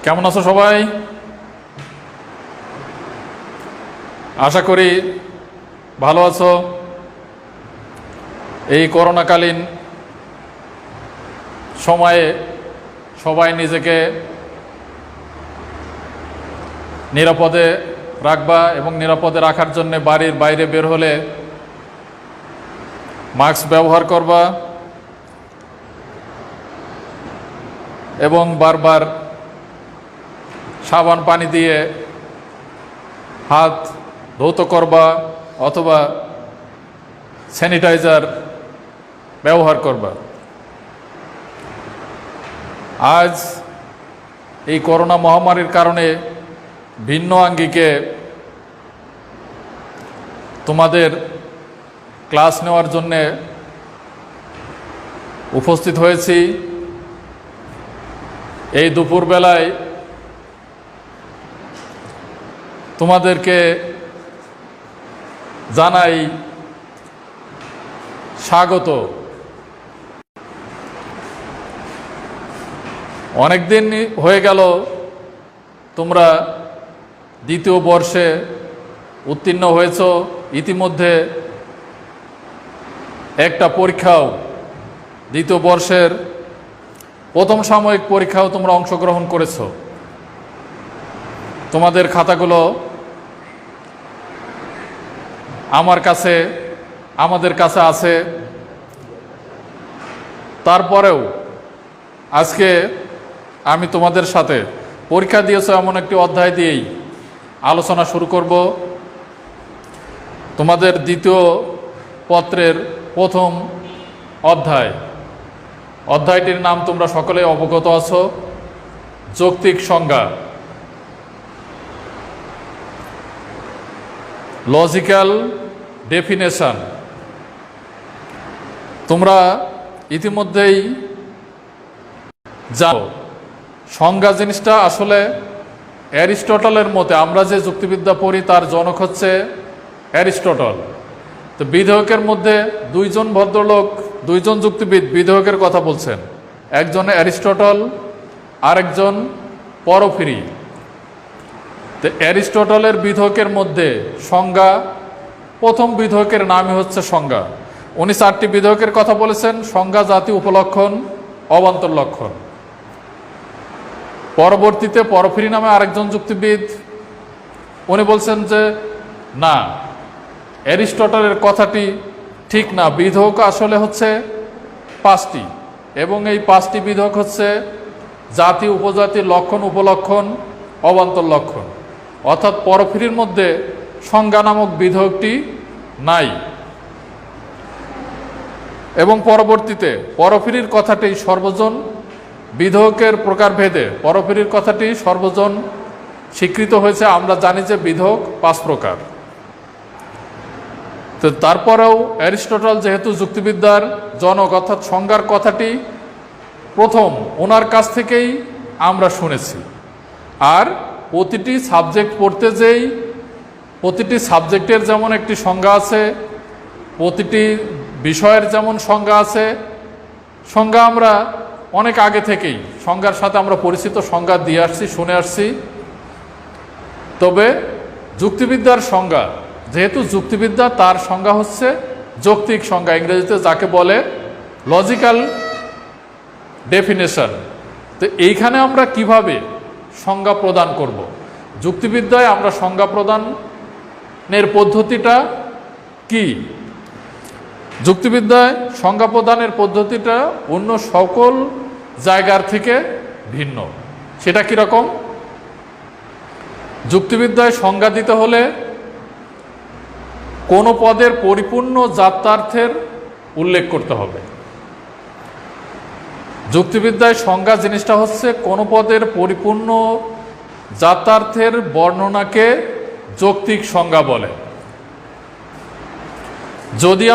কেমন আছো সবাই? আশা করি ভালো আছো। এই করোনাকালীন সময়ে সবাই নিজেকে নিরাপদে রাখবা এবং নিরাপদে রাখার জন্য বাড়ির বাইরে বের হলে মাস্ক ব্যবহার করবা এবং বারবার সাবান পানি দিয়ে হাত ধৌত করবা অথবা স্যানিটাইজার ব্যবহার করবা। আজ এই করোনা মহামারীর কারণে ভিন্ন আঙ্গিকে তোমাদের ক্লাস নেওয়ার জন্যে উপস্থিত হয়েছি। এই দুপুরবেলায় তোমাদেরকে জানাই স্বাগত। অনেকদিন হয়ে গেল তোমরা দ্বিতীয় বর্ষে উত্তীর্ণ হয়েছ। ইতিমধ্যে একটা পরীক্ষাও, দ্বিতীয় বর্ষের প্রথম সাময়িক পরীক্ষাও তোমরা অংশগ্রহণ করেছ। তোমাদের খাতাগুলো আমাদের কাছে আছে। তারপরেও আজকে আমি তোমাদের সাথে পরীক্ষা দিয়েছো এমন একটি অধ্যায় দিয়েই আলোচনা শুরু করব। তোমাদের দ্বিতীয় পত্রের প্রথম অধ্যায়টির নাম তোমরা সকলে অবগত আছো, যৌক্তিক সংজ্ঞা, লজিক্যাল ডেফিনেশন। তোমরা ইতিমধ্যেই জানো সংজ্ঞা জিনিসটা আসলে অ্যারিস্টটলের মতে, আমরা যে যুক্তিবিদ্যা পড়ি তার জনক হচ্ছে অ্যারিস্টটল। তো বিধেয়কের মধ্যে দুইজন যুক্তিবিদ বিধেয়কের কথা বলছেন, একজন অ্যারিস্টটল আরেকজন পরফিরি। তো অ্যারিস্টটলের বিধেয়কের মধ্যে সংজ্ঞা, প্রথম বিধেয়কের নামই হচ্ছে সংজ্ঞা। উনি 4টি বিধেয়কের কথা বলেছেন: সংজ্ঞা, জাতি, উপলক্ষণ, অবান্তর লক্ষণ। পরবর্তীতে পরফিরি নামে আরেকজন যুক্তিবিদ, উনি বলছেন যে না, অ্যারিস্টটলের কথাটি ঠিক না, বিধেয়ক আসলে হচ্ছে 5টি এবং এই 5টি বিধেয়ক হচ্ছে জাতি, উপজাতি, লক্ষণ, উপলক্ষণ, অবান্তর লক্ষণ। অর্থাৎ পরফিরির মধ্যে সংজ্ঞা নামক বিধেয়কটি নাই। এবং পরবর্তীতে পরফিরির কথাটি সর্বজন, বিধেয়কের প্রকারভেদে পরফিরির কথাটি সর্বজন স্বীকৃত হয়েছে। আমরা জানি যে বিধেয়ক 5 প্রকার। তো তারপরেও অ্যারিস্টটল যেহেতু যুক্তিবিদ্যার জনক, অর্থাৎ সংজ্ঞার কথাটি প্রথম ওনার কাছ থেকেই আমরা শুনেছি। আর প্রতিটি সাবজেক্ট পড়তে যেই প্রতিটি সাবজেক্টের যেমন একটি সংজ্ঞা আছে, প্রতিটি বিষয়ের যেমন সংজ্ঞা আছে, সংজ্ঞা আমরা অনেক আগে থেকেই সংজ্ঞার সাথে আমরা পরিচিত, সংজ্ঞা দিয়ে আসছি, শুনে আসছি। তবে যুক্তিবিদ্যার সংজ্ঞা, যেহেতু যুক্তিবিদ্যা, তার সংজ্ঞা হচ্ছে যৌক্তিক সংজ্ঞা, ইংরেজিতে যাকে বলে লজিক্যাল ডেফিনেশন। তো এইখানে আমরা কিভাবে সংজ্ঞা প্রদান করব? যুক্তিবিদ্যায় আমরা সংজ্ঞা প্রদানের পদ্ধতিটা কি? যুক্তিবিদ্যায় সংজ্ঞা প্রদানের পদ্ধতিটা অন্য সকল জায়গার থেকে ভিন্ন। সেটা কীরকম? যুক্তিবিদ্যায় সংজ্ঞা দিতে হলে কোনো পদের পরিপূর্ণ জাত্যার্থের উল্লেখ করতে হবে। যুক্তিবিদ্যায় সংজ্ঞা জিনিসটা হচ্ছে কোনো পদের পরিপূর্ণ জাত্যার্থের বর্ণনাকে যৌক্তিক সংজ্ঞা বলে। যদি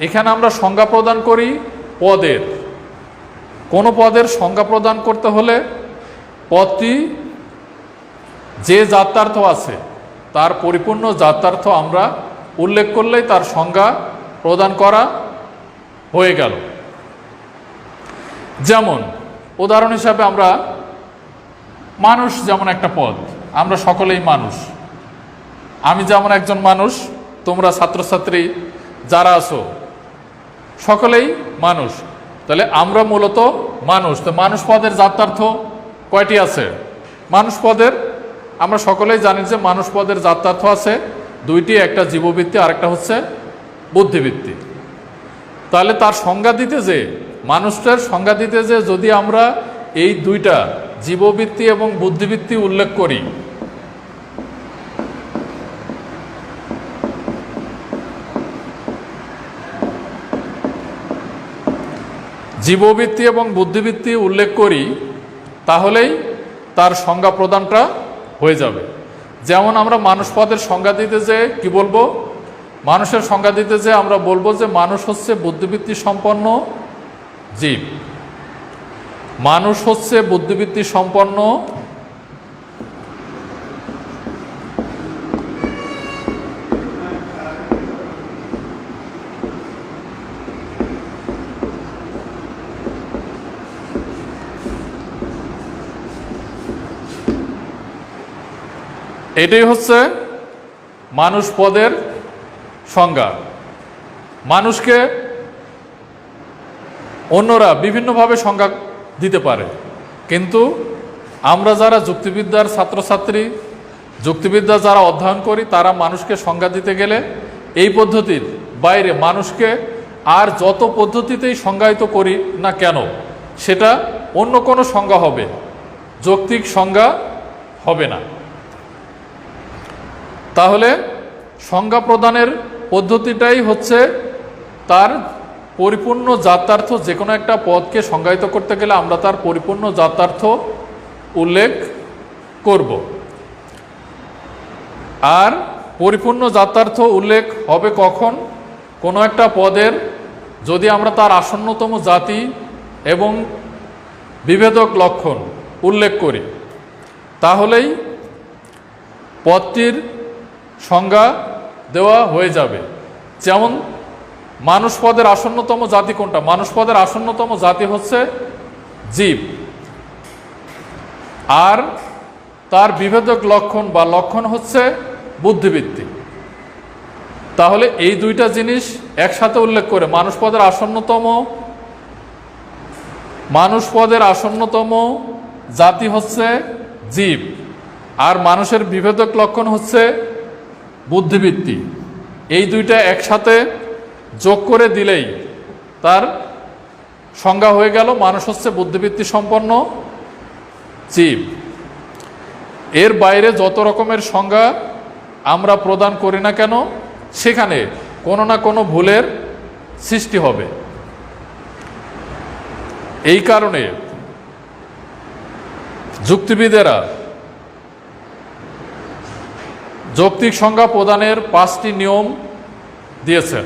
এখানে আমরা সংজ্ঞা প্রদান করি পদের, কোনো পদের সংজ্ঞা প্রদান করতে হলে পদটি যে জাত্যার্থ আছে তার পরিপূর্ণ জাত্যার্থ আমরা উল্লেখ করলেই তার সংজ্ঞা প্রদান করা হয়ে গেল। যেমন উদাহরণ হিসাবে আমরা মানুষ যেমন একটা পদ, আমরা সকলেই মানুষ। আমি যেমন একজন মানুষ, তোমরা ছাত্রছাত্রী যারা আছো সকলেই মানুষ। তাহলে আমরা মূলত মানুষ। তো মানুষ পদের জাত্যার্থ কয়টি আছে? মানুষ পদের আমরা সকলেই জানি যে মানুষ পদের জাত্যার্থ আছে দুইটি, একটা জীববৃত্তি আর একটা হচ্ছে বুদ্ধিবৃত্তি। তাহলে তার সংজ্ঞা দিতে যে, মানুষটার সংজ্ঞা দিতে যে যদি আমরা এই দুইটা জীববৃত্তি এবং বুদ্ধিবৃত্তি উল্লেখ করি, জীববৃত্তি এবং বুদ্ধিবৃত্তি উল্লেখ করি, তাহলেই তার সংজ্ঞা প্রদানটা হয়ে যাবে। যেমন আমরা মানুষ পদের সংজ্ঞা দিতে যে কি বলবো? মানুষের সংজ্ঞা দিতে যে আমরা বলবো যে মানুষ হচ্ছে বুদ্ধিবৃত্তি সম্পন্ন জীব। মানুষ হচ্ছে বুদ্ধিবৃত্তি সম্পন্ন এটাই হচ্ছে মানুষ পদের সংজ্ঞা। মানুষকে অন্যরা বিভিন্নভাবে সংজ্ঞা দিতে পারে, কিন্তু আমরা যারা যুক্তিবিদ্যার ছাত্রছাত্রী, যুক্তিবিদ্যা যারা অধ্যয়ন করি, তারা মানুষকে সংজ্ঞা দিতে গেলে এই পদ্ধতির বাইরে মানুষকে আর যত পদ্ধতিতেই সংজ্ঞায়িত করি না কেন, সেটা অন্য কোনো সংজ্ঞা হবে, যৌক্তিক সংজ্ঞা হবে না। তাহলে সংজ্ঞা প্রদানের পদ্ধতিটাই হচ্ছে তার পরিপূর্ণ জাত্যার্থ। যে কোনো একটা পদকে সংজ্ঞায়িত করতে গেলে আমরা তার পরিপূর্ণ জাত্যার্থ উল্লেখ করব। আর পরিপূর্ণ জাত্যার্থ উল্লেখ হবে কখন? কোনো একটা পদের যদি আমরা তার আসন্নতম জাতি এবং বিভেদক লক্ষণ উল্লেখ করি, তাহলেই পদটির সংজ্ঞা দেওয়া হয়ে যাবে। যেমন মানুষ পদের আসন্নতম জাতি কোনটা? মানুষ পদের আসন্নতম জাতি হচ্ছে জীব, আর তার বিভেদক লক্ষণ বা লক্ষণ হচ্ছে বুদ্ধিবৃত্তি। তাহলে এই দুইটা জিনিস একসাথে উল্লেখ করে মানুষ পদের আসন্নতম জাতি হচ্ছে জীব, আর মানুষের বিভেদক লক্ষণ হচ্ছে বুদ্ধিবৃত্তি। এই দুইটা একসাথে যোগ করে দিলেই তার সংজ্ঞা হয়ে গেল মানুষ হচ্ছে বুদ্ধিবৃত্তি সম্পন্ন জীব। এর বাইরে যত রকমের সংজ্ঞা আমরা প্রদান করি না কেন, সেখানে কোনো না কোনো ভুলের সৃষ্টি হবে। এই কারণে যুক্তিবিদেরা যৌক্তিক সংজ্ঞা প্রদানের 5টি নিয়ম দিয়েছেন।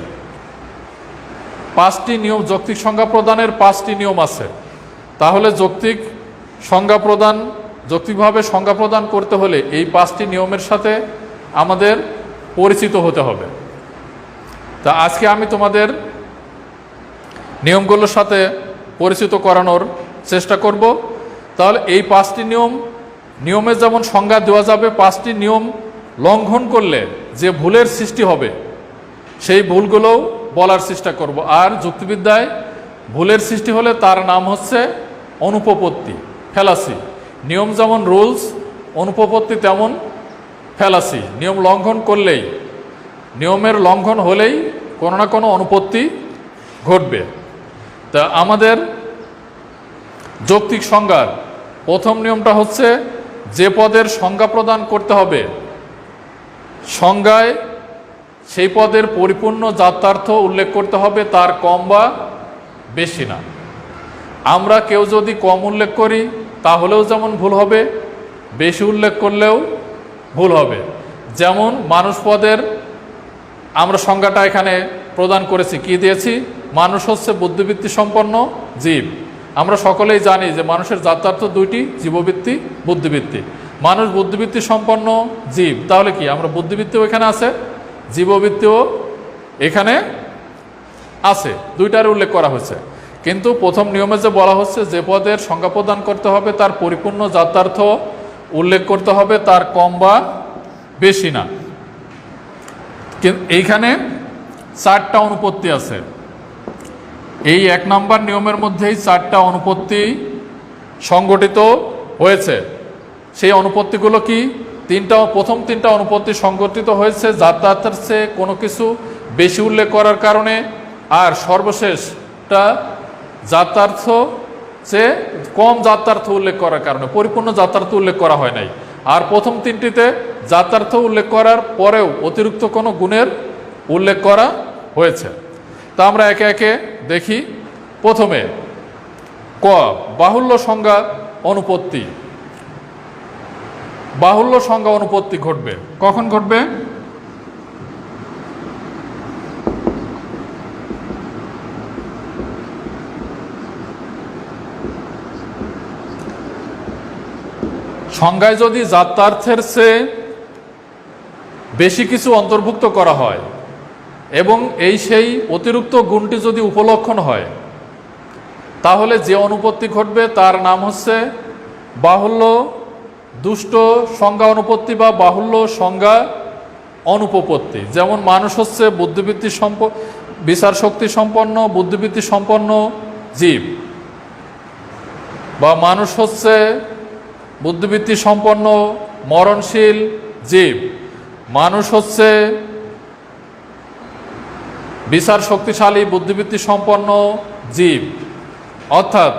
5টি নিয়ম, যৌক্তিক সংজ্ঞা প্রদানের 5টি নিয়ম আছে। তাহলে যৌক্তিক সংজ্ঞা প্রদান, যৌক্তিকভাবে সংজ্ঞা প্রদান করতে হলে এই 5টি নিয়মের সাথে আমাদের পরিচিত হতে হবে। তা আজকে আমি তোমাদের নিয়মগুলোর সাথে পরিচিত করানোর চেষ্টা করব। তাহলে এই 5টি নিয়মে যেমন সংজ্ঞা দেওয়া যাবে, 5টি নিয়ম লঙ্ঘন করলে যে ভুলের সৃষ্টি হবে সেই ভুলগুলোও বলার চেষ্টা করব। আর যুক্তিবিদ্যায় ভুলের সৃষ্টি হলে তার নাম হচ্ছে অনুপপত্তি, ফ্যালাসি। নিয়ম যেমন রুলস, অনুপপত্তি তেমন ফ্যালাসি। নিয়ম লঙ্ঘন করলেই, নিয়মের লঙ্ঘন হলেই কোনো না কোনো অনুপত্তি ঘটবে। তা আমাদের যৌক্তিক সংজ্ঞার প্রথম নিয়মটা হচ্ছে যে পদের সংজ্ঞা প্রদান করতে হবে, সংজ্ঞায় সেই পদের পরিপূর্ণ জাত্যার্থ উল্লেখ করতে হবে, তার কম বা বেশি না। আমরা কেউ যদি কম উল্লেখ করি তাহলেও যেমন ভুল হবে, বেশি উল্লেখ করলেও ভুল হবে। যেমন মানুষ পদের আমরা সংজ্ঞাটা এখানে প্রদান করেছি, কি দিয়েছি? মানুষ হচ্ছে বুদ্ধিবৃত্তি সম্পন্ন জীব। আমরা সকলেই জানি যে মানুষের জাত্যার্থ দুইটি, জীববৃত্তি, বুদ্ধিবৃত্তি। মানুষ বুদ্ধিবৃত্তি সম্পন্ন জীব, তাহলে কি আমরা বুদ্ধিবৃত্তিও এখানে আছে, জীববৃত্তিও এখানে আছে, দুইটার উল্লেখ করা হয়েছে। কিন্তু প্রথম নিয়মে যে বলা হচ্ছে যে পদের সংজ্ঞা প্রদান করতে হবে তার পরিপূর্ণ জাত্যার্থ উল্লেখ করতে হবে, তার কম বা বেশি না। এইখানে 4টা অনুপত্তি আছে। এই 1 নম্বর নিয়মের মধ্যেই 4টা অনুপত্তি সংগঠিত হয়েছে। সেই অনুপত্তিগুলো কি? প্রথম 3টা অনুপত্তি সংগঠিত হয়েছে যাতায়াতের চেয়ে কোনো কিছু বেশি উল্লেখ করার কারণে, আর সর্বশেষটা যাতার্থ চেয়ে কম যাতার্থ উল্লেখ করার কারণে, পরিপূর্ণ যাতার্থ উল্লেখ করা হয় নাই। আর প্রথম 3টিতে যাতার্থ উল্লেখ করার পরেও অতিরিক্ত কোনো গুণের উল্লেখ করা হয়েছে। তা আমরা একে একে দেখি। প্রথমে ক, বাহুল্য সংজ্ঞা অনুপত্তি। বাহুল্য সংজ্ঞা অনুপত্তি ঘটবে কখন ঘটবে? সংজ্ঞায় যদি যাত্রার্থের চেয়ে বেশি কিছু অন্তর্ভুক্ত করা হয় এবং সেই অতিরিক্ত গুণটি যদি উপলক্ষণ হয়, তাহলে যে অনুপত্তি ঘটবে তার নাম হচ্ছে বাহুল্য দুষ্ট সংজ্ঞা অনুপত্তি বা বাহুল্য সংজ্ঞা অনুপপত্তি। যেমন মানুষ হচ্ছে বুদ্ধিবৃত্তি বিচার শক্তি সম্পন্ন বুদ্ধিবৃত্তি সম্পন্ন জীব, বা মানুষ হচ্ছে বুদ্ধিবৃত্তি সম্পন্ন মরণশীল জীব, মানুষ হচ্ছে বিচার শক্তিশালী বুদ্ধিবৃত্তি সম্পন্ন জীব। অর্থাৎ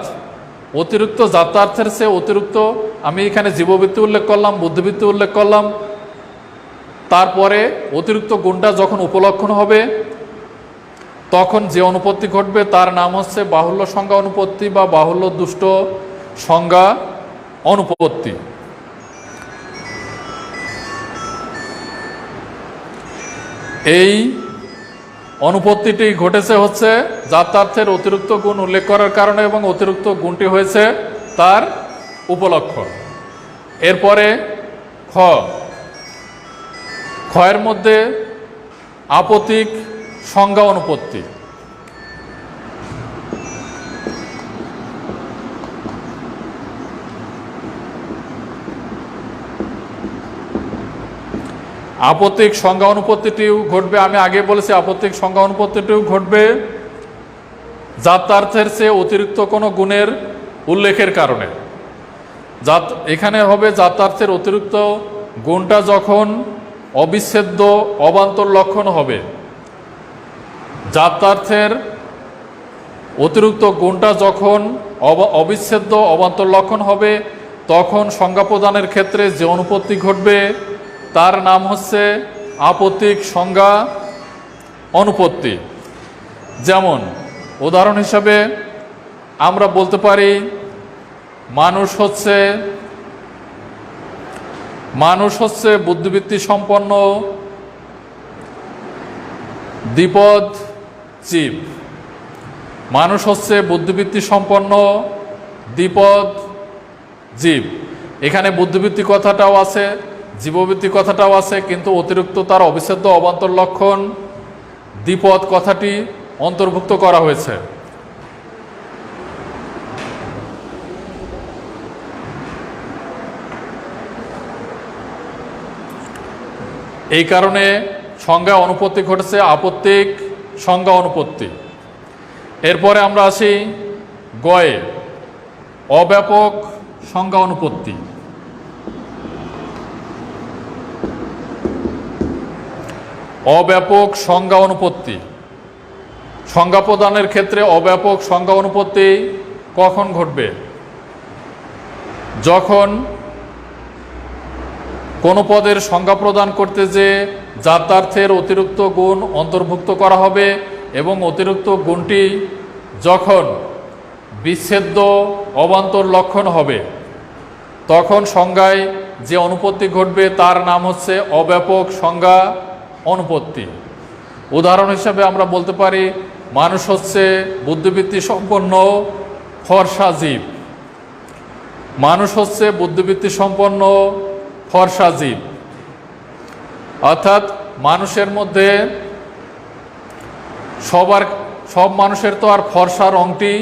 অতিরিক্ত যাত্রার্থের চেয়ে অতিরিক্ত, আমি এখানে জীববৃত্তি উল্লেখ করলাম, বুদ্ধিবৃত্তি উল্লেখ করলাম, তারপরে অতিরিক্ত গুণটা যখন উপলক্ষণ হবে তখন যে অনুপত্তি ঘটবে তার নাম হচ্ছে বাহুল্য সংজ্ঞা অনুপত্তি বা বাহুল্য দুষ্ট সংজ্ঞা অনুপত্তি। এই অনুপত্তিটি ঘটেছে হচ্ছে যাত্রার্থের অতিরিক্ত গুণ উল্লেখ করার কারণে এবং অতিরিক্ত গুণটি হয়েছে তার উপলক্ষণ। এরপরে খ, ক্ষয়ের মধ্যে আপতিক সংজ্ঞা অনুপত্তি। আপত্তিক সংজ্ঞা অনুপত্তিটিও ঘটবে, আমি আগে বলেছি আপত্তিক সংজ্ঞা অনুপত্তিটিও ঘটবে যাত্রার্থের চেয়ে অতিরিক্ত কোনো গুণের উল্লেখের কারণে। এখানে হবে যাত্রার্থের অতিরিক্ত গুণটা যখন অবিচ্ছেদ্য অবান্তর লক্ষণ হবে, যাত্রার্থের অতিরিক্ত গুণটা যখন অবিচ্ছেদ্য অবান্তর লক্ষণ হবে, তখন সংজ্ঞা প্রদানের ক্ষেত্রে যে অনুপত্তি ঘটবে তার নাম হচ্ছে আপত্তিক সংজ্ঞা অনুপত্তি। যেমন উদাহরণ হিসাবে আমরা বলতে পারি মানুষ হচ্ছে বুদ্ধিবৃত্তি সম্পন্ন দ্বিপদ জীব। মানুষ হচ্ছে বুদ্ধিবৃত্তি সম্পন্ন দ্বিপদ জীব। এখানে বুদ্ধিবৃত্তি কথাটাও আছে, জীববৃত্তি কথাটাও আছে, কিন্তু অতিরিক্ত তার অবিচ্ছেদ্য অবান্তর লক্ষণ দ্বিপদ কথাটি অন্তর্ভুক্ত করা হয়েছে। এই কারণে সংজ্ঞা অনুপত্তি ঘটেছে আপত্তিক সংজ্ঞা অনুপত্তি। এরপরে আমরা আসি গয়ে, অব্যাপক সংজ্ঞা অনুপত্তি। অব্যাপক সংজ্ঞা অনুপত্তি, সংজ্ঞা প্রদানের ক্ষেত্রে অব্যাপক সংজ্ঞা অনুপত্তি কখন ঘটবে? যখন কোনো পদের সংজ্ঞা প্রদান করতে যে যাত্রার্থের অতিরিক্ত গুণ অন্তর্ভুক্ত করা হবে এবং অতিরিক্ত গুণটি যখন বিচ্ছেদ্য অবান্তর লক্ষণ হবে, তখন সংজ্ঞায় যে অনুপত্তি ঘটবে তার নাম হচ্ছে অব্যাপক সংজ্ঞা অনুপত্তি। উদাহরণ হিসাবে আমরা বলতে পারি মানুষ হচ্ছে বুদ্ধিবৃত্তি সম্পন্ন ফর্সা জীব। মানুষ হচ্ছে বুদ্ধিবৃত্তি সম্পন্ন ফর্সা জীব। অর্থাৎ মানুষের মধ্যে সব মানুষের তো আর ফর্সা রংটি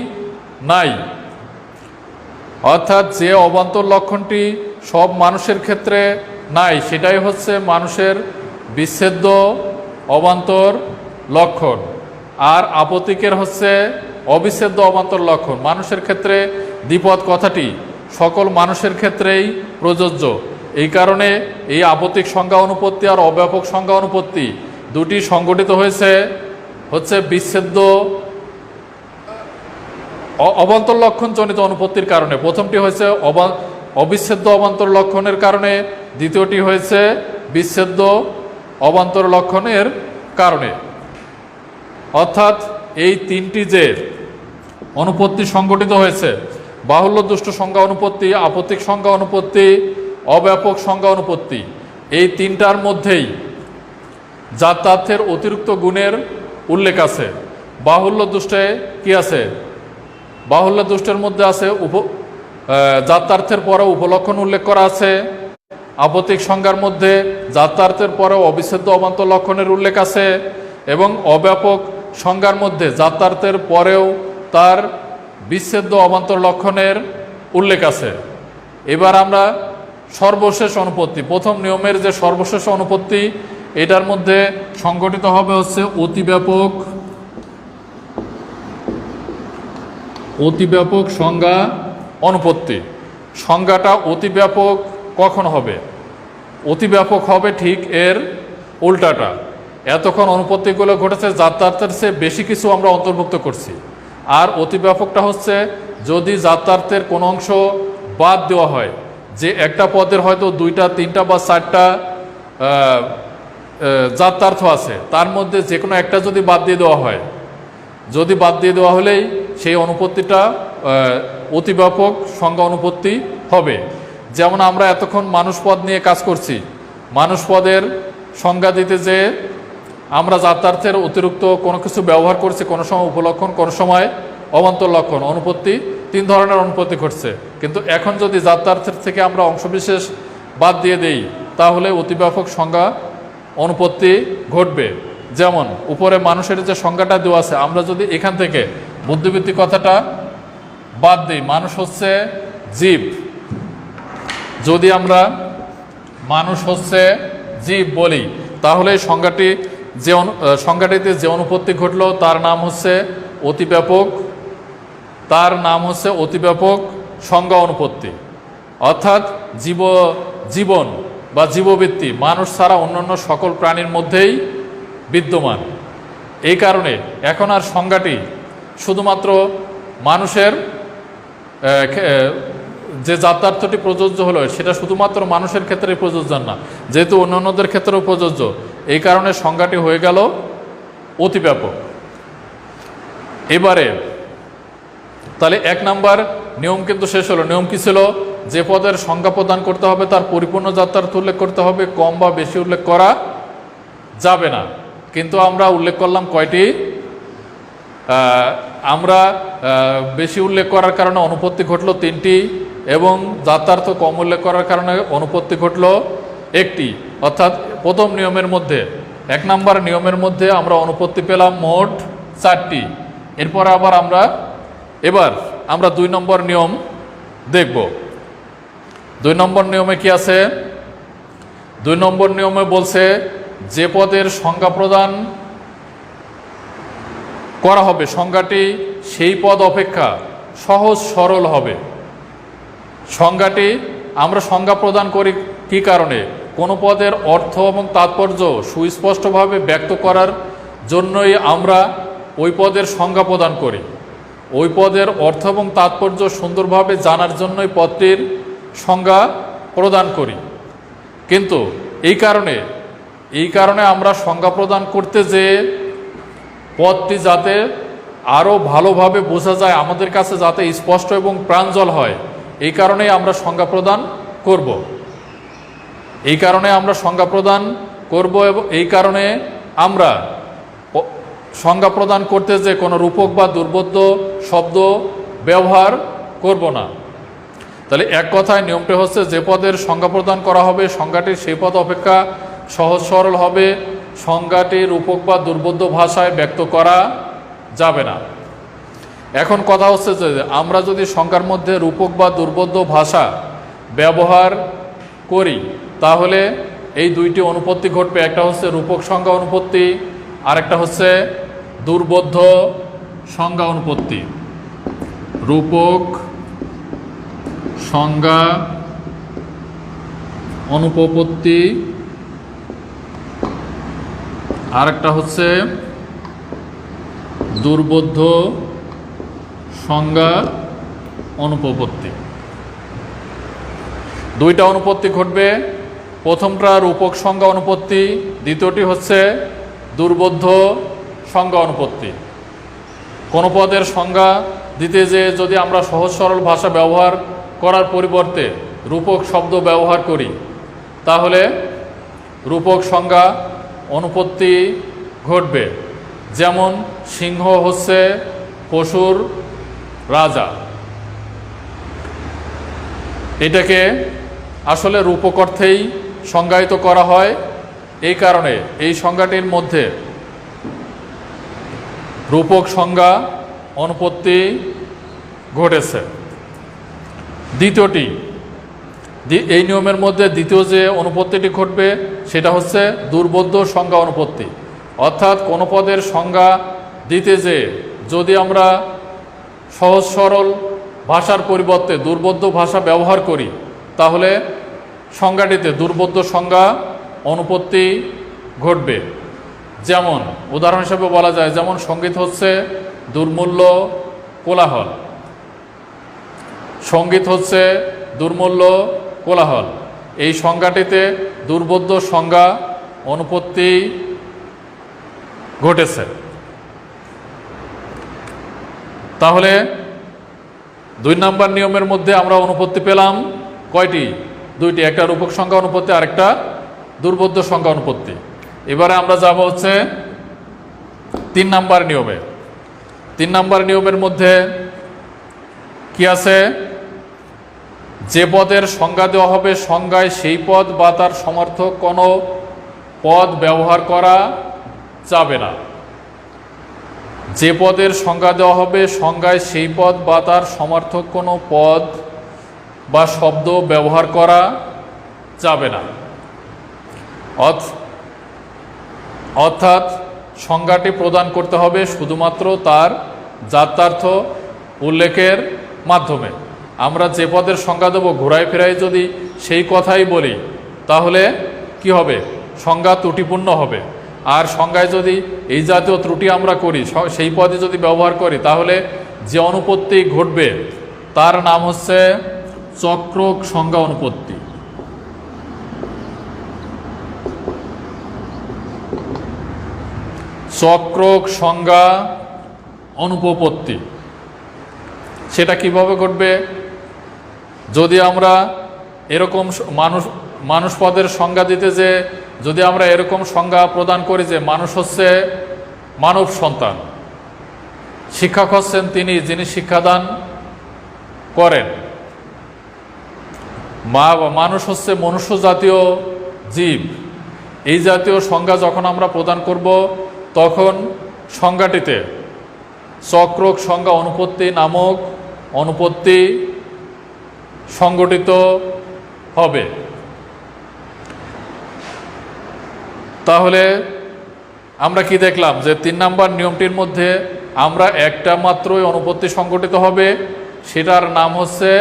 নাই। অর্থাৎ যে অবান্তর লক্ষণটি সব মানুষের ক্ষেত্রে নাই, সেটাই হচ্ছে মানুষের বিচ্ছেদ্য অবান্তর লক্ষণ। আর আপতিকের হচ্ছে অবিচ্ছেদ্য অবান্তর লক্ষণ। মানুষের ক্ষেত্রে দ্বিপদ কথাটি সকল মানুষের ক্ষেত্রেই প্রযোজ্য। এই কারণে এই আপতিক সংজ্ঞা অনুপত্তি আর অব্যাপক সংজ্ঞা অনুপত্তি দুটি সংগঠিত হচ্ছে বিচ্ছেদ্য অবান্তর লক্ষণ জনিত অনুপত্তির কারণে। প্রথমটি হয়েছে অবিচ্ছেদ্য অবান্তর লক্ষণের কারণে, দ্বিতীয়টি হয়েছে বিচ্ছেদ্য অবান্তর লক্ষণের কারণে। অর্থাৎ এই তিনটি যে অনুপত্তি সংগঠিত হয়েছে, বাহুল্য দুষ্ট সংজ্ঞা অনুপত্তি, আপতিক সংজ্ঞা অনুপত্তি, অব্যাপক সংজ্ঞা অনুপত্তি, এই তিনটার মধ্যেই জাত্যার্থের অতিরিক্ত গুণের উল্লেখ আছে। বাহুল্য দুষ্টে কি আছে? বাহুল্য দুষ্টের মধ্যে আছে জাত্যার্থের পরে উপলক্ষণ উল্লেখ করা আছে। আপতিক সংজ্ঞার মধ্যে জাত্যার্থের পরে অবিচ্ছেদ্য অবান্তর লক্ষণের উল্লেখ আছে, এবং অব্যাপক সংজ্ঞার মধ্যে জাত্যার্থের পরেও তার বিচ্ছেদ্য অবান্তর লক্ষণের উল্লেখ আছে। এবার আমরা সর্বশেষ অনুপত্তি, প্রথম নিয়মের যে সর্বশেষ অনুপত্তি, এটার মধ্যে সংগঠিত হবে হচ্ছে অতিব্যাপক সংজ্ঞা অনুপত্তি। সংজ্ঞাটা অতিব্যাপক কখন হবে? অতিব্যাপক হবে ঠিক এর উল্টাটা। এতক্ষণ অনুপত্তিগুলো ঘটেছে জাত্যার্থের চেয়ে বেশি কিছু আমরা অন্তর্ভুক্ত করছি। আর অতিব্যাপকটা হচ্ছে যদি জাত্যার্থের কোনো অংশ বাদ দেওয়া হয়, যে একটা পদের হয়তো 2টা 3টা বা 4টা জাত্যার্থ আছে, তার মধ্যে যে কোনো একটা যদি বাদ দিয়ে দেওয়া হয়, যদি বাদ দিয়ে দেওয়া হলেই সেই অনুপত্তিটা অতিব্যাপক সংজ্ঞা অনুপত্তি হবে। যেমন আমরা এতক্ষণ মানুষ পদ নিয়ে কাজ করছি, মানুষ পদের সংজ্ঞা দিতে যে আমরা জাত্যার্থের অতিরিক্ত কোনো কিছু ব্যবহার করছি, কোনো সময় উপলক্ষণ, কোনো সময় অবান্তর লক্ষণ, অনুপত্তি, 3 ধরনের অনুপত্তি ঘটছে। কিন্তু এখন যদি জাত্যার্থের থেকে আমরা অংশবিশেষ বাদ দিয়ে দেই, তাহলে অতিব্যাপক সংজ্ঞা অনুপত্তি ঘটবে। যেমন উপরে মানুষের যে সংজ্ঞাটা দেওয়া আছে, আমরা যদি এখান থেকে বুদ্ধিবৃত্তিক কথাটা বাদ দিই, মানুষ হচ্ছে জীব, যদি আমরা মানুষ হচ্ছে জীব বলি, তাহলে সংজ্ঞাটিতে যে অনুপত্তি ঘটলো তার নাম হচ্ছে অতিব্যাপক সংজ্ঞা অনুপত্তি। অর্থাৎ জীবন বা জীববৃত্তি মানুষ ছাড়া অন্যান্য সকল প্রাণীর মধ্যেই বিদ্যমান। এই কারণে এখন আর সংজ্ঞাটি শুধুমাত্র মানুষের যে জাত্যার্থটি প্রযোজ্য হলো, সেটা শুধুমাত্র মানুষের ক্ষেত্রে প্রযোজ্য না, যেহেতু অন্যান্যদের ক্ষেত্রেও প্রযোজ্য। এই কারণে সংজ্ঞাটি হয়ে গেল অতিব্যাপক। এবারে তাহলে 1 নাম্বার নিয়ম কিন্তু শেষ হলো। নিয়ম কি ছিল? যে পদের সংজ্ঞা প্রদান করতে হবে তার পরিপূর্ণ জাত্যার্থ উল্লেখ করতে হবে, কম বা বেশি উল্লেখ করা যাবে না। কিন্তু আমরা উল্লেখ করলাম কয়টি? আমরা বেশি উল্লেখ করার কারণে অনুপত্তি ঘটলো 3টি, এবং জাত্যার্থ কম উল্লেখ করার কারণে অনুপত্তি ঘটলো 1টি। অর্থাৎ প্রথম নিয়মের মধ্যে, 1 নাম্বার নিয়মের মধ্যে আমরা অনুপত্তি পেলাম মোট 4টি। এরপরে আবার এবার আমরা 2 নম্বর নিয়ম দেখব। 2 নম্বর নিয়মে কি আছে? 2 নম্বর নিয়মে বলছে যে পদের সংজ্ঞা প্রদান করা হবে, সংজ্ঞাটি সেই পদ অপেক্ষা সহজ সরল হবে। সংজ্ঞাটি আমরা সংজ্ঞা প্রদান করি কি কারণে? কোনো পদের অর্থ এবং তাৎপর্য সুস্পষ্টভাবে ব্যক্ত করার জন্যই আমরা ওই পদের সংজ্ঞা প্রদান করি। ওই পদের অর্থ এবং তাৎপর্য সুন্দরভাবে জানার জন্যই পদটির সংজ্ঞা প্রদান করি। কিন্তু এই কারণে আমরা সংজ্ঞা প্রদান করতে যে পদটি যাতে আরও ভালোভাবে বোঝা যায়, আমাদের কাছে যাতে স্পষ্ট এবং প্রাঞ্জল হয়, এই কারণেই আমরা সংজ্ঞা প্রদান করব। এবং এই কারণে আমরা সংজ্ঞা প্রদান করতে যে কোনো রূপক বা দুর্বোধ্য শব্দ ব্যবহার করব না। তাহলে এক কথায় নিয়মটি হচ্ছে, যে পদের সংজ্ঞা প্রদান করা হবে সংজ্ঞাটি সেই পদ অপেক্ষা সহজ সরল হবে, সংজ্ঞাটি রূপক বা দুর্বোধ্য ভাষায় ব্যক্ত করা যাবে না। এখন কথা হচ্ছে যে আমরা যদি সংজ্ঞার মধ্যে রূপক বা দুর্বোধ্য ভাষা ব্যবহার করি তাহলে এই দুইটি অনুপত্তি ঘটবে। একটা হচ্ছে রূপক সংজ্ঞা অনুপত্তি, আরেকটা হচ্ছে দুর্বোধ্য সংজ্ঞা অনুপত্তি। রূপক সংজ্ঞা অনুপপত্তি, আরেকটা হচ্ছে দুর্বোধ্য সংজ্ঞা অনুপপত্তি। দুইটা অনুপত্তি ঘটবে, প্রথমটা রূপক সংজ্ঞা অনুপত্তি, দ্বিতীয়টি হচ্ছে দুর্বোধ্য সংজ্ঞা অনুপত্তি। কোন পদের সংজ্ঞা দিতে যে যদি আমরা সহজ সরল ভাষা ব্যবহার করার পরিবর্তে রূপক শব্দ ব্যবহার করি তাহলে রূপক সংজ্ঞা অনুপত্তি ঘটবে। যেমন সিংহ হচ্ছে পশুর রাজা, এটাকে আসলে রূপক অর্থেই সংজ্ঞায়িত করা হয়, এই কারণে এই সংজ্ঞাটির মধ্যে রূপক সংজ্ঞা অনুপত্তি ঘটেছে। দ্বিতীয়টি, এই নিয়মের মধ্যে দ্বিতীয় যে অনুপত্তিটি ঘটবে সেটা হচ্ছে দুর্বোধ্য সংজ্ঞা অনুপত্তি। অর্থাৎ কোনো পদের সংজ্ঞা দিতে যে যদি আমরা সহজ সরল ভাষার পরিবর্তে দুর্বোধ্য ভাষা ব্যবহার করি তাহলে সংজ্ঞাটিতে দুর্বোধ্য সংজ্ঞা অনুপত্তি ঘটবে। যেমন উদাহরণ হিসেবে বলা যায়, যেমন সঙ্গীত হচ্ছে দুর্মূল্য কোলাহল, সঙ্গীত হচ্ছে দুর্মূল্য কোলাহল, এই সংজ্ঞাটিতে দুর্বোধ্য সংজ্ঞা অনুপত্তি ঘটেছে। তাহলে 2 নম্বর নিয়মের মধ্যে আমরা অনুপত্তি পেলাম কয়টি? দুইটি, একটা রূপক সংজ্ঞা অনুপত্তি, আরেকটা দুর্বোধ্য সংজ্ঞা অনুপত্তি। এবারে আমরা যাব হচ্ছে 3 নম্বর নিয়মে। 3 নম্বর নিয়মের মধ্যে কি আছে? যে পদের সংজ্ঞা দেওয়া হবে সংজ্ঞায় সেই পদ বা তার সমার্থক কোনো পদ ব্যবহার করা যাবে না। যে পদের সংজ্ঞা দেওয়া হবে সংজ্ঞায় সেই পদ বা তার সমার্থক কোনো পদ বা শব্দ ব্যবহার করা যাবে না। অর্থাৎ সংজ্ঞাটি প্রদান করতে হবে শুধুমাত্র তার যাত্রার্থ উল্লেখের মাধ্যমে। আমরা যে পদের সংজ্ঞা দেব ঘোরায় ফেরায় যদি সেই কথাই বলি তাহলে কি হবে? সংজ্ঞা ত্রুটিপূর্ণ হবে। আর সংজ্ঞায় যদি এই জাতীয় ত্রুটি আমরা করি, সেই পদে যদি ব্যবহার করি, তাহলে যে অনুপত্তি ঘটবে তার নাম হচ্ছে চক্রক সংজ্ঞা অনুপত্তি। চক্রক সংজ্ঞা অনুপপত্তি সেটা কিভাবে ঘটবে? যদি আমরা এরকম মানুষ পদের সংজ্ঞা দিতে যে যদি আমরা এরকম সংজ্ঞা প্রদান করি যে মানুষ হচ্ছে মানব সন্তান, শিক্ষক হচ্ছেন তিনি যিনি শিক্ষাদান করেন, মানুষ হচ্ছে মনুষ্য জাতীয় জীব, এই জাতীয় সংজ্ঞা যখন আমরা প্রদান করব তখন সংজ্ঞাটিতে চক্রক সংজ্ঞা অনুপত্তি নামক অনুপত্তি সংগঠিত হবে। তাহলে আমরা কি দেখলাম যে 3 নম্বর নিয়মটির মধ্যে আমরা একটা মাত্রই অনুপত্তি সংগঠিত হবে, সেটার নাম হচ্ছে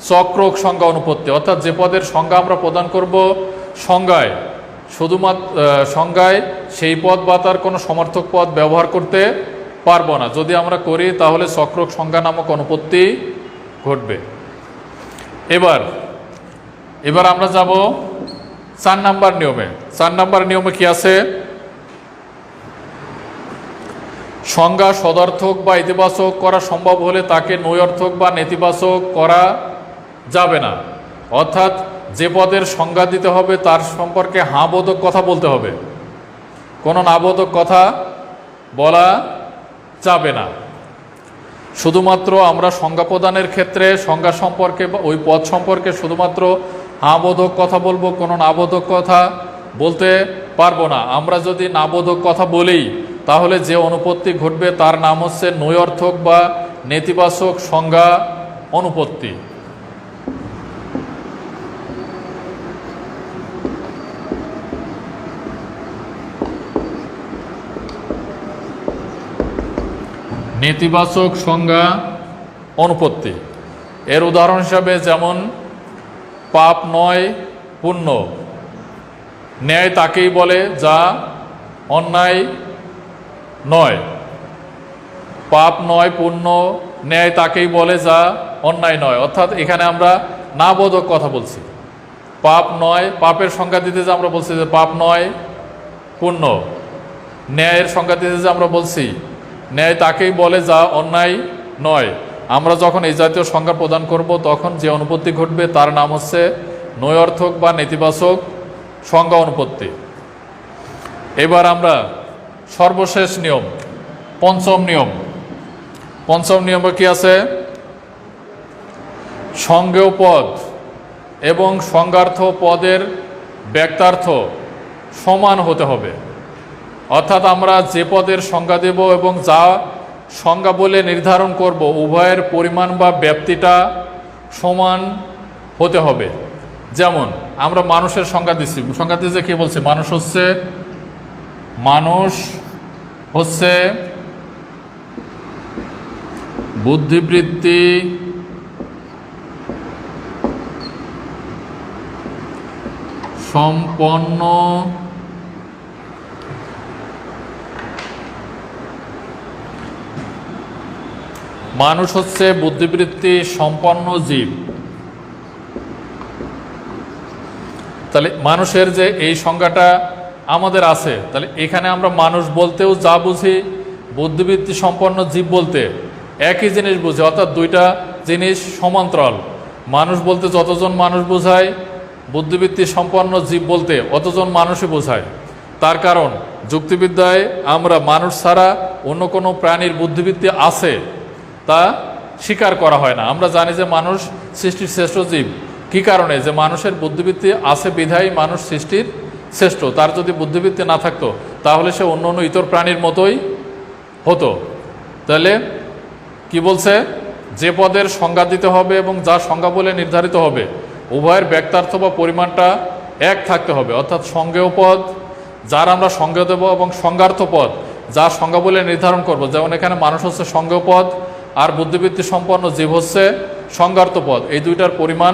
চক্রক সংজ্ঞা অনুপত্তি। অর্থাৎ যে পদের সংজ্ঞা আমরা প্রদান করব সংজ্ঞায় শুধুমাত্র সংজ্ঞায় সেই পদ বা তার কোনো সমর্থক পদ ব্যবহার করতে পারবো না। যদি আমরা করি তাহলে চক্রক সংজ্ঞা নামক অনুপত্তি ঘটবে। এবার আমরা যাব 4 নম্বর নিয়মে। 4 নম্বর নিয়মে কি আছে? সংজ্ঞা সদর্থক বা ইতিবাচক করা সম্ভব হলে তাকে নৈর্থক বা নেতিবাচক করা যাবে না। অর্থাৎ যে পদের সংজ্ঞা দিতে হবে তার সম্পর্কে হাঁ বোধক কথা বলতে হবে, কোনো নাবোধক কথা বলা যাবে না। শুধুমাত্র আমরা সংজ্ঞা প্রদানের ক্ষেত্রে সংজ্ঞা সম্পর্কে বা ওই পদ সম্পর্কে শুধুমাত্র হাঁ বোধক কথা বলবো, কোনো নাবোধক কথা বলতে পারবো না। আমরা যদি নাবোধক কথা বলি তাহলে যে অনুপত্তি ঘটবে তার নাম হচ্ছে নৈর্থক বা নেতিবাচক সংজ্ঞা অনুপত্তি। নেতিবাচক সংজ্ঞা অনুপত্তি। এর উদাহরণ হিসাবে যেমন পাপ নয় পুণ্য, ন্যায় তাকেই বলে যা অন্যায় নয়। পাপ নয় পুণ্য, ন্যায় তাকেই বলে যা অন্যায় নয়। অর্থাৎ এখানে আমরা না বোধক কথা বলছি। পাপ নয়, পাপের সংজ্ঞা দিতে যে আমরা বলছি যে পাপ নয় পুণ্য, ন্যায়ের সংজ্ঞা দিতে যে আমরা বলছি ন্যায় তাকেই বলে যা অন্যায় নয়। আমরা যখন এই জাতীয় সংজ্ঞা প্রদান করব তখন যে অনুপত্তি ঘটবে তার নাম হচ্ছে নৈরর্থক বা নেতিবাচক সংজ্ঞা অনুপত্তি। এবার আমরা সর্বশেষ নিয়ম, পঞ্চম নিয়ম। পঞ্চম নিয়মে কি আছে? সংজ্ঞেয় পদ এবং সংজ্ঞার্থ পদের ব্যক্তার্থ সমান হতে হবে। অর্থাৎ আমরা যে পদের সংজ্ঞা দেব এবং যা সংজ্ঞা বলে নির্ধারণ করব উভয়ের পরিমাণ বা ব্যাপ্তিটা সমান হতে হবে। যেমন আমরা মানুষের সংজ্ঞা দিচ্ছি, সংজ্ঞা দিতে কি বলছি? মানুষ হচ্ছে বুদ্ধিবৃত্তি সম্পন্ন মানুষ হচ্ছে বুদ্ধিবৃত্তি সম্পন্ন জীব। তাহলে মানুষের যে এই সংজ্ঞাটা আমাদের আছে, তাহলে এখানে আমরা মানুষ বলতেও যা বুঝি বুদ্ধিবৃত্তি সম্পন্ন জীব বলতে একই জিনিস বুঝি। অর্থাৎ দুইটা জিনিস সমান্তরাল। মানুষ বলতে যতজন মানুষ বোঝায়, বুদ্ধিবৃত্তি সম্পন্ন জীব বলতে অতজন মানুষই বোঝায়। তার কারণ যুক্তিবিদ্যায় আমরা মানুষ ছাড়া অন্য কোনো প্রাণীর বুদ্ধিবৃত্তি আছে তা স্বীকার করা হয় না। আমরা জানি যে মানুষ সৃষ্টির শ্রেষ্ঠ জীব। কি কারণে? যে মানুষের বুদ্ধিবৃত্তি আছে বিধায় মানুষ সৃষ্টির শ্রেষ্ঠ। তার যদি বুদ্ধিবৃত্তি না থাকতো তাহলে সে অন্য অন্য ইতর প্রাণীর মতোই হতো। তাহলে কি বলছে? যে পদের সংজ্ঞা দিতে হবে এবং যা সংজ্ঞা বলে নির্ধারিত হবে উভয়ের ব্যক্তার্থ বা পরিমাণটা এক থাকতে হবে। অর্থাৎ সংজ্ঞেয় পদ যার আমরা সংজ্ঞা দেব এবং সংজ্ঞার্থ পদ যা সংজ্ঞা বলে নির্ধারণ করব। যেমন এখানে মানুষ হচ্ছে সংজ্ঞেয় পদ আর বুদ্ধিবৃত্তি সম্পন্ন জীব হচ্ছে সংজ্ঞার্থ পদ। এই দুইটার পরিমাণ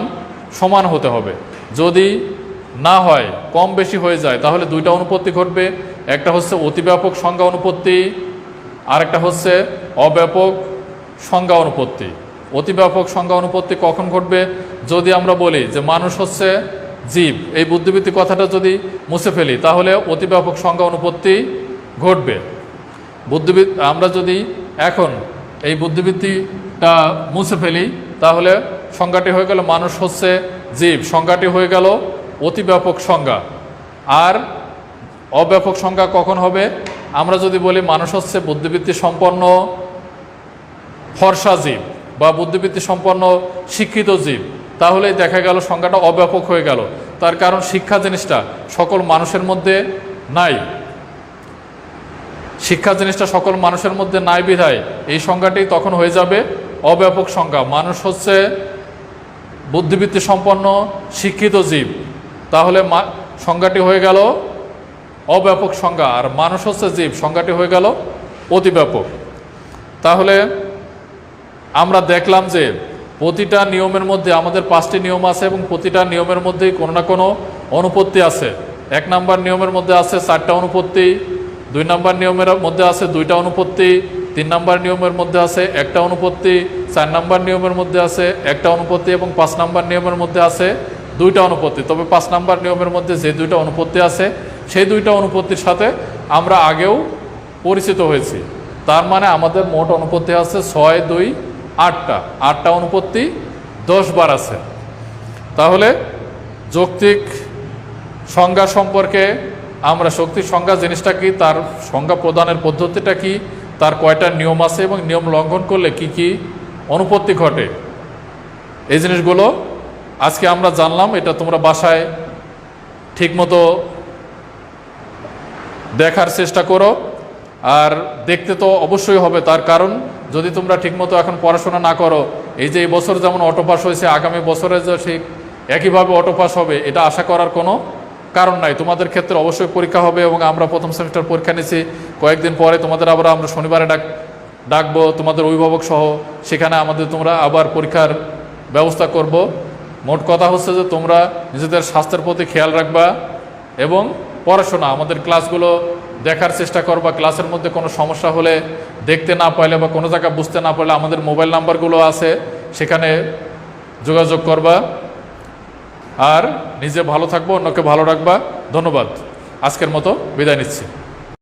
সমান হতে হবে। যদি না হয়, কম বেশি হয়ে যায়, তাহলে দুইটা অনুপত্তি ঘটবে। একটা হচ্ছে অতিব্যাপক সংজ্ঞা অনুপত্তি আর একটা হচ্ছে অব্যাপক সংজ্ঞা অনুপত্তি। অতিব্যাপক সংজ্ঞা অনুপত্তি কখন ঘটবে? যদি আমরা বলি যে মানুষ হচ্ছে জীব, এই বুদ্ধিবৃত্তি কথাটা যদি মুছে ফেলি তাহলে অতিব্যাপক সংজ্ঞা অনুপত্তি ঘটবে। আমরা যদি এখন এই বুদ্ধিবৃত্তিটা মুছে ফেলি তাহলে সংজ্ঞাটি হয়ে গেল মানুষ হচ্ছে জীব, সংজ্ঞাটি হয়ে গেল অতিব্যাপক সংজ্ঞা। আর অব্যাপক সংজ্ঞা কখন হবে? আমরা যদি বলি মানুষ হচ্ছে বুদ্ধিবৃত্তি সম্পন্ন ফর্সা জীব বা বুদ্ধিবৃত্তি সম্পন্ন শিক্ষিত জীব, তাহলেই দেখা গেল সংজ্ঞাটা অব্যাপক হয়ে গেল। তার কারণ শিক্ষা জিনিসটা সকল মানুষের মধ্যে নাই। শিক্ষা জিনিসটা সকল মানুষের মধ্যে নাই বিধায় এই সংজ্ঞাটি তখন হয়ে যাবে অব্যাপক সংজ্ঞা। মানুষ হচ্ছে বুদ্ধিবৃত্তি সম্পন্ন শিক্ষিত জীব, তাহলে সংজ্ঞাটি হয়ে গেল অব্যাপক সংজ্ঞা। আর মানুষ হচ্ছে জীব, সংজ্ঞাটি হয়ে গেল অতিব্যাপক। তাহলে আমরা দেখলাম যে প্রতিটা নিয়মের মধ্যে আমাদের 5টি নিয়ম আছে এবং প্রতিটা নিয়মের মধ্যেই কোনো না কোনো অনুপত্তি আছে। 1 নম্বর নিয়মের মধ্যে আছে 4টা অনুপত্তি, 2 নম্বর নিয়মের মধ্যে আছে 2টা অনুপত্তি, 3 নম্বর নিয়মের মধ্যে আছে 1টা অনুপত্তি, 4 নম্বর নিয়মের মধ্যে আছে 1টা অনুপত্তি এবং 5 নম্বর নিয়মের মধ্যে আছে 2টা অনুপত্তি। তবে 5 নম্বর নিয়মের মধ্যে যে 2টা অনুপত্তি আছে সেই 2টা অনুপত্তির সাথে আমরা আগেও পরিচিত হয়েছি। তার মানে আমাদের মোট অনুপত্তি আছে 6, 2, 8টা অনুপত্তি 10 বার আছে। তাহলে যৌক্তিক সংজ্ঞা সম্পর্কে আমরা যৌক্তিক সংজ্ঞা জিনিসটা কি, তার সংজ্ঞা প্রদানের পদ্ধতিটা কি, তার কয়টা নিয়ম আছে এবং নিয়ম লঙ্ঘন করলে কি কি অনুপত্তি ঘটে, এই জিনিসগুলো আজকে আমরা জানলাম। এটা তোমরা বাসায় ঠিকমতো দেখার চেষ্টা করো। আর দেখতে তো অবশ্যই হবে, তার কারণ যদি তোমরা ঠিকমতো এখন পড়াশোনা না করো, এই যে এই বছর যেমন অটো পাস হয়েছে আগামী বছরে যে ঠিক একইভাবে অটো পাস হবে এটা আশা করার কোনো কারণ নাই। তোমাদের ক্ষেত্রে অবশ্যই পরীক্ষা হবে এবং আমরা প্রথম সেমিস্টার পরীক্ষা নিয়েছি, কয়েকদিন পরে তোমাদের আবার আমরা শনিবারে ডাকবো তোমাদের অভিভাবক সহ, সেখানে আমাদের তোমরা আবার পরীক্ষার ব্যবস্থা করব। মোট কথা হচ্ছে যে তোমরা নিজেদের স্বাস্থ্যের প্রতি খেয়াল রাখবা এবং পড়াশোনা আমাদের ক্লাসগুলো দেখার চেষ্টা করবা। ক্লাসের মধ্যে কোনো সমস্যা হলে, দেখতে না পাইলে বা কোনো জায়গা বুঝতে না পারলে আমাদের মোবাইল নাম্বারগুলো আছে, সেখানে যোগাযোগ করবা। আর নিজে ভালো থাকবো, অন্যকে ভালো রাখবা। ধন্যবাদ। আজকের মতো বিদায় নিচ্ছি।